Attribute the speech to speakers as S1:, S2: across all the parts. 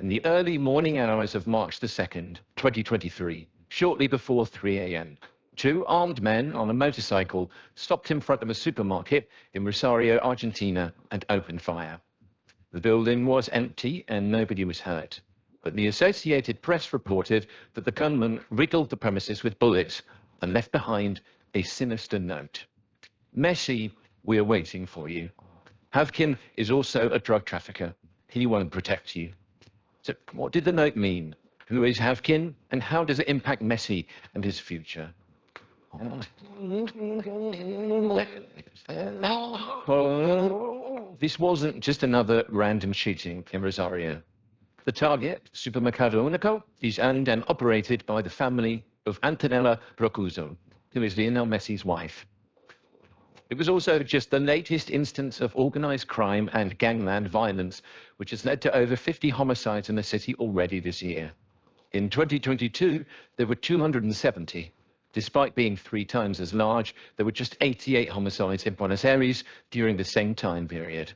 S1: in the early morning hours of March the 2nd, 2023, shortly before 3 a.m. Two armed men on a motorcycle stopped in front of a supermarket in Rosario, Argentina, and opened fire. The building was empty and nobody was hurt, but the Associated Press reported that the gunman riddled the premises with bullets and left behind a sinister note. Messi, we are waiting for you. Havkin is also a drug trafficker. He won't protect you. So what did the note mean? Who is Havkin, and how does it impact Messi and his future? This wasn't just another random shooting in Rosario. The target, Supermercado Unico, is owned and operated by the family of Antonella Roccuzzo, who is Lionel Messi's wife. It was also just the latest instance of organized crime and gangland violence, which has led to over 50 homicides in the city already this year. In 2022, there were 270. Despite being 3 times as large, there were just 88 homicides in Buenos Aires during the same time period.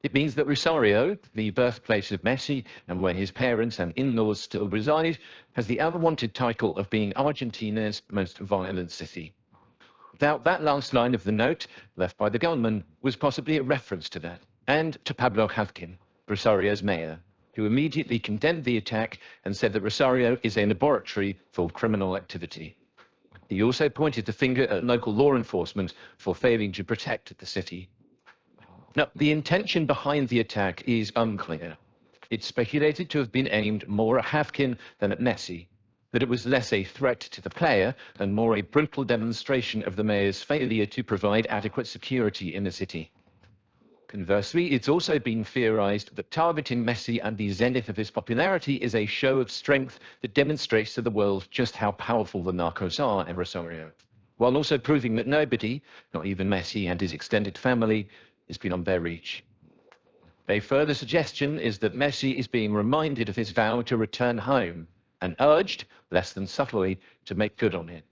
S1: It means that Rosario, the birthplace of Messi and where his parents and in-laws still reside, has the unwanted title of being Argentina's most violent city. Now, that last line of the note, left by the gunman, was possibly a reference to that, and to Pablo Havkin, Rosario's mayor, who immediately condemned the attack and said that Rosario is a laboratory for criminal activity. He also pointed the finger at local law enforcement for failing to protect the city. Now, the intention behind the attack is unclear. It's speculated to have been aimed more at Havkin than at Messi, that it was less a threat to the player and more a brutal demonstration of the mayor's failure to provide adequate security in the city. Conversely, it's also been theorized that targeting Messi at the zenith of his popularity is a show of strength that demonstrates to the world just how powerful the Narcos are in Rosario, while also proving that nobody, not even Messi and his extended family, is beyond their reach. A further suggestion is that Messi is being reminded of his vow to return home and urged, less than subtly, to make good on it.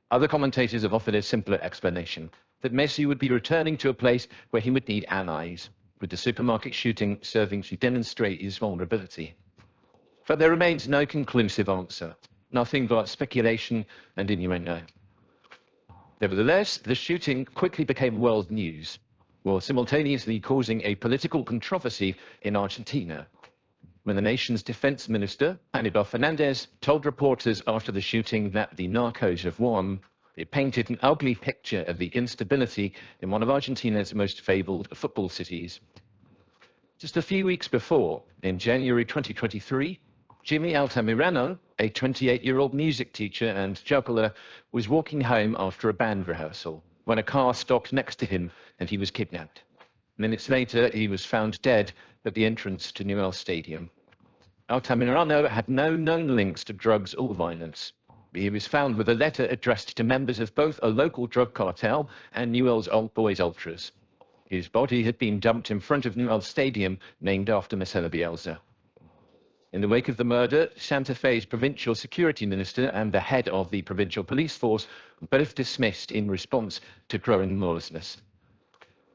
S1: Other commentators have offered a simpler explanation, that Messi would be returning to a place where he would need allies, with the supermarket shooting serving to demonstrate his vulnerability. But there remains no conclusive answer, nothing but speculation and innuendo. Nevertheless, the shooting quickly became world news, while simultaneously causing a political controversy in Argentina, when the nation's defense minister, Aníbal Fernández, told reporters after the shooting that the Narcos have won. It painted an ugly picture of the instability in one of Argentina's most fabled football cities. Just a few weeks before, in January 2023, Jimmy Altamirano, a 28-year-old music teacher and juggler, was walking home after a band rehearsal when a car stopped next to him and he was kidnapped. Minutes later, he was found dead at the entrance to Newell's Stadium. Altamirano had no known links to drugs or violence. He was found with a letter addressed to members of both a local drug cartel and Newell's Old Boys Ultras. His body had been dumped in front of Newell's Stadium, named after Marcelo Bielsa. In the wake of the murder, Santa Fe's provincial security minister and the head of the provincial police force were both dismissed in response to growing lawlessness.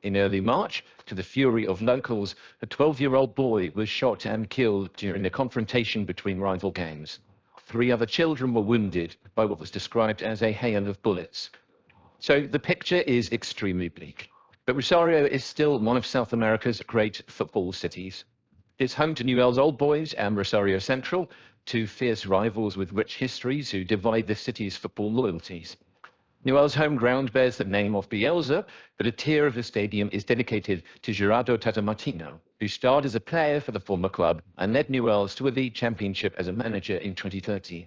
S1: In early March, to the fury of locals, a 12-year-old boy was shot and killed during a confrontation between rival gangs. 3 other children were wounded by what was described as a hail of bullets. So the picture is extremely bleak. But Rosario is still one of South America's great football cities. It's home to Newell's Old Boys and Rosario Central, 2 fierce rivals with rich histories who divide the city's football loyalties. Newell's home ground bears the name of Bielsa, but a tier of the stadium is dedicated to Gerardo Tata Martino, who starred as a player for the former club and led Newell's to a league championship as a manager in 2013.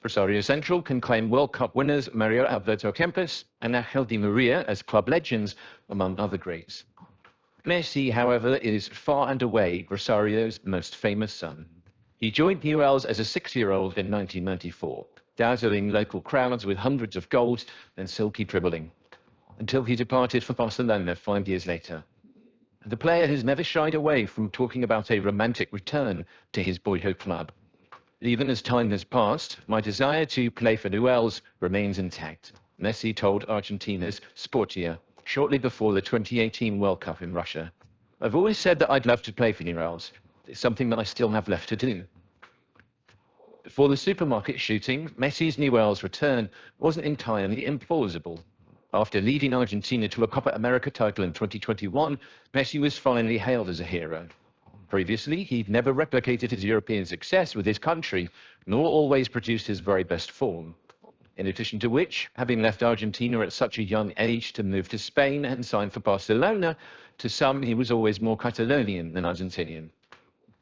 S1: Rosario Central can claim World Cup winners Mario Alberto Kempes and Angel Di Maria as club legends, among other greats. Messi, however, is far and away Rosario's most famous son. He joined Newell's as a 6-year-old in 1994. Dazzling local crowds with hundreds of goals and silky dribbling, until he departed for Barcelona 5 years later. The player has never shied away from talking about a romantic return to his boyhood club. Even as time has passed, my desire to play for Newell's remains intact, Messi told Argentina's Sportia shortly before the 2018 World Cup in Russia. I've always said that I'd love to play for Newell's. It's something that I still have left to do. Before the supermarket shooting, Messi's Newell's return wasn't entirely implausible. After leading Argentina to a Copa America title in 2021, Messi was finally hailed as a hero. Previously, he'd never replicated his European success with his country, nor always produced his very best form. In addition to which, having left Argentina at such a young age to move to Spain and sign for Barcelona, to some he was always more Catalonian than Argentinian.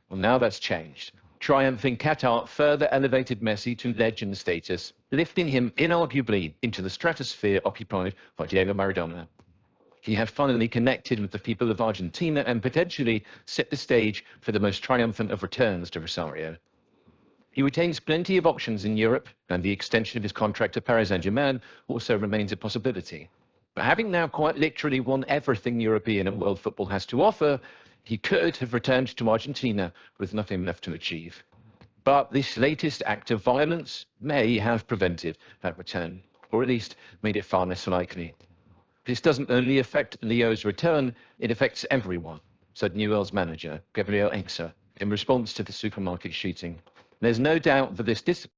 S1: Well, now that's changed. Triumph in Qatar further elevated Messi to legend status, lifting him inarguably into the stratosphere occupied by Diego Maradona. He had finally connected with the people of Argentina and potentially set the stage for the most triumphant of returns to Rosario. He retains plenty of options in Europe, and the extension of his contract to Paris Saint-Germain also remains a possibility. But having now quite literally won everything European and world football has to offer, he could have returned to Argentina with nothing left to achieve. But this latest act of violence may have prevented that return, or at least made it far less likely. This doesn't only affect Leo's return, it affects everyone, said Newell's manager, Gabriel Exa, in response to the supermarket shooting. There's no doubt that this